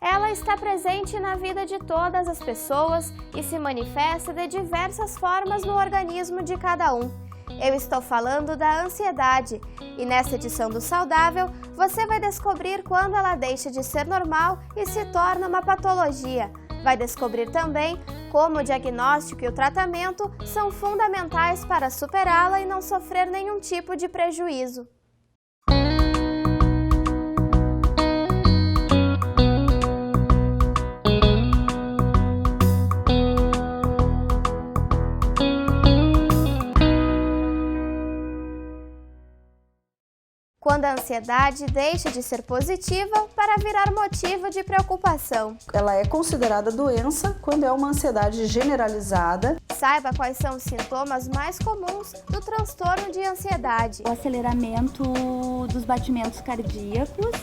Ela está presente na vida de todas as pessoas e se manifesta de diversas formas no organismo de cada um. Eu estou falando da ansiedade e nesta edição do Saudável você vai descobrir quando ela deixa de ser normal e se torna uma patologia. Vai descobrir também como o diagnóstico e o tratamento são fundamentais para superá-la e não sofrer nenhum tipo de prejuízo. Quando a ansiedade deixa de ser positiva para virar motivo de preocupação. Ela é considerada doença quando é uma ansiedade generalizada. Saiba quais são os sintomas mais comuns do transtorno de ansiedade. O aceleramento dos batimentos cardíacos,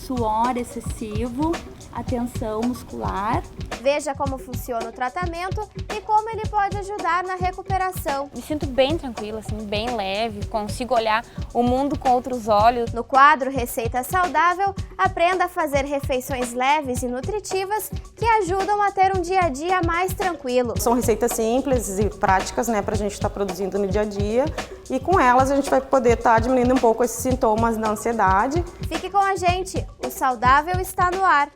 suor excessivo, a tensão muscular. Veja como funciona o tratamento e como ele pode ajudar na recuperação. Me sinto bem tranquila, assim, bem leve, consigo olhar o mundo com outros olhos. No quadro Receita Saudável, aprenda a fazer refeições leves e nutritivas que ajudam a ter um dia a dia mais tranquilo. São receitas simples e práticas, né, para a gente estar produzindo no dia a dia, e com elas a gente vai poder estar diminuindo um pouco esses sintomas da ansiedade. Fique com a gente, o Saudável está no ar.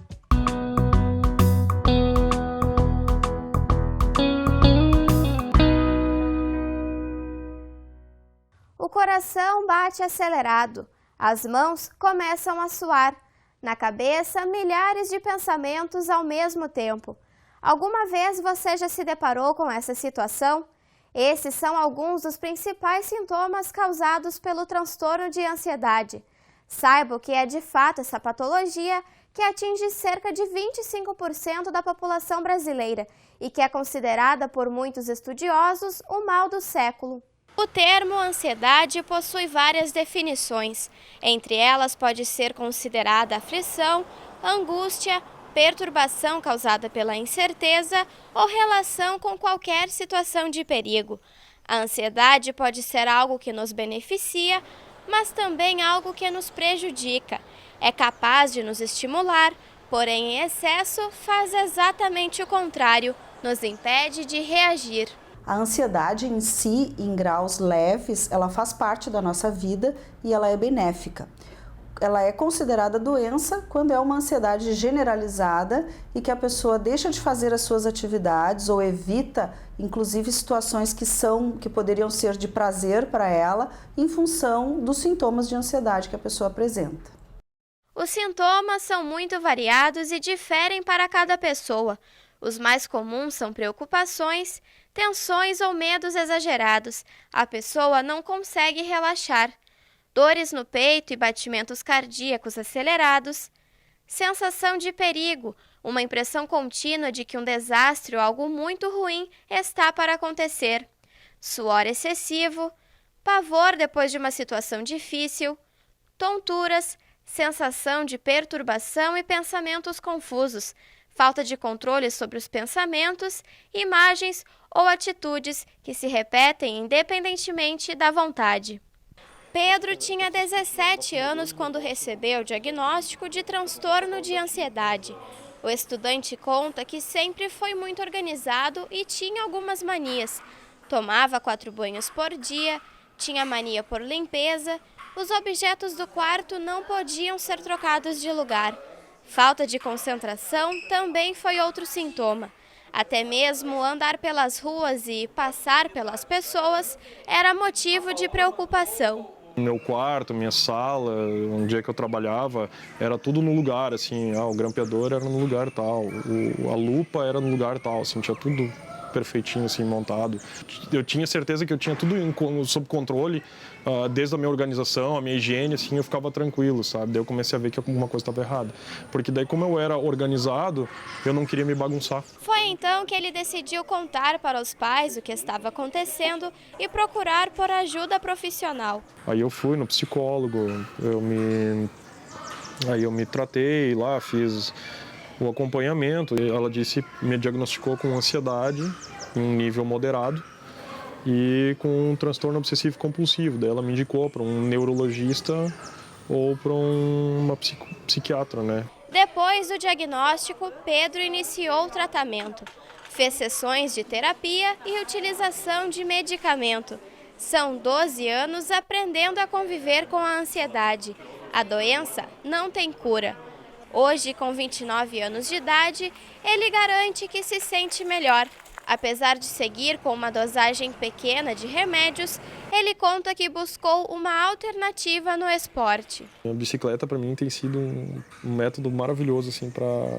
O coração bate acelerado, as mãos começam a suar, na cabeça milhares de pensamentos ao mesmo tempo. Alguma vez você já se deparou com essa situação? Esses são alguns dos principais sintomas causados pelo transtorno de ansiedade. Saiba o que é de fato essa patologia, que atinge cerca de 25% da população brasileira e que é considerada por muitos estudiosos o mal do século. O termo ansiedade possui várias definições. Entre elas pode ser considerada aflição, angústia, perturbação causada pela incerteza ou relação com qualquer situação de perigo. A ansiedade pode ser algo que nos beneficia, mas também algo que nos prejudica. É capaz de nos estimular, porém em excesso faz exatamente o contrário, nos impede de reagir. A ansiedade em si, em graus leves, ela faz parte da nossa vida e ela é benéfica. Ela é considerada doença quando é uma ansiedade generalizada e que a pessoa deixa de fazer as suas atividades ou evita, inclusive, situações que poderiam ser de prazer para ela em função dos sintomas de ansiedade que a pessoa apresenta. Os sintomas são muito variados e diferem para cada pessoa. Os mais comuns são preocupações, tensões ou medos exagerados. A pessoa não consegue relaxar. Dores no peito e batimentos cardíacos acelerados. Sensação de perigo, uma impressão contínua de que um desastre ou algo muito ruim está para acontecer. Suor excessivo. Pavor depois de uma situação difícil. Tonturas, sensação de perturbação e pensamentos confusos. Falta de controle sobre os pensamentos, imagens ou atitudes que se repetem independentemente da vontade. Pedro tinha 17 anos quando recebeu o diagnóstico de transtorno de ansiedade. O estudante conta que sempre foi muito organizado e tinha algumas manias. Tomava 4 banhos por dia, tinha mania por limpeza, os objetos do quarto não podiam ser trocados de lugar. Falta de concentração também foi outro sintoma. Até mesmo andar pelas ruas e passar pelas pessoas era motivo de preocupação. Meu quarto, minha sala, um dia que eu trabalhava, era tudo no lugar, assim, o grampeador era no lugar tal, a lupa era no lugar tal, assim, tinha tudo perfeitinho, assim, montado. Eu tinha certeza que eu tinha tudo sob controle, desde a minha organização, a minha higiene, assim, eu ficava tranquilo, sabe? Daí eu comecei a ver que alguma coisa estava errada. Porque daí, como eu era organizado, eu não queria me bagunçar. Foi então que ele decidiu contar para os pais o que estava acontecendo e procurar por ajuda profissional. Aí eu fui no psicólogo, aí eu me tratei lá, fiz o acompanhamento. Ela me diagnosticou com ansiedade em um nível moderado e com um transtorno obsessivo compulsivo. Daí ela me indicou para um neurologista ou para uma psiquiatra, né? Depois do diagnóstico, Pedro iniciou o tratamento. Fez sessões de terapia e utilização de medicamento. São 12 anos aprendendo a conviver com a ansiedade. A doença não tem cura. Hoje, com 29 anos de idade, ele garante que se sente melhor. Apesar de seguir com uma dosagem pequena de remédios, ele conta que buscou uma alternativa no esporte. A bicicleta para mim tem sido um método maravilhoso assim para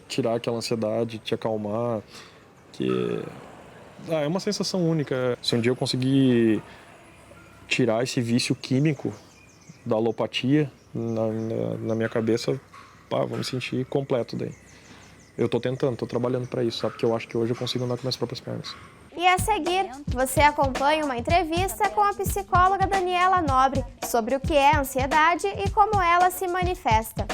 tirar aquela ansiedade, te acalmar, é uma sensação única. Se um dia eu conseguir tirar esse vício químico da alopatia na minha cabeça, vou me sentir completo daí. Eu tô tentando, tô trabalhando para isso, sabe? Porque eu acho que hoje eu consigo andar com minhas próprias pernas. E a seguir, você acompanha uma entrevista com a psicóloga Daniela Nobre sobre o que é ansiedade e como ela se manifesta.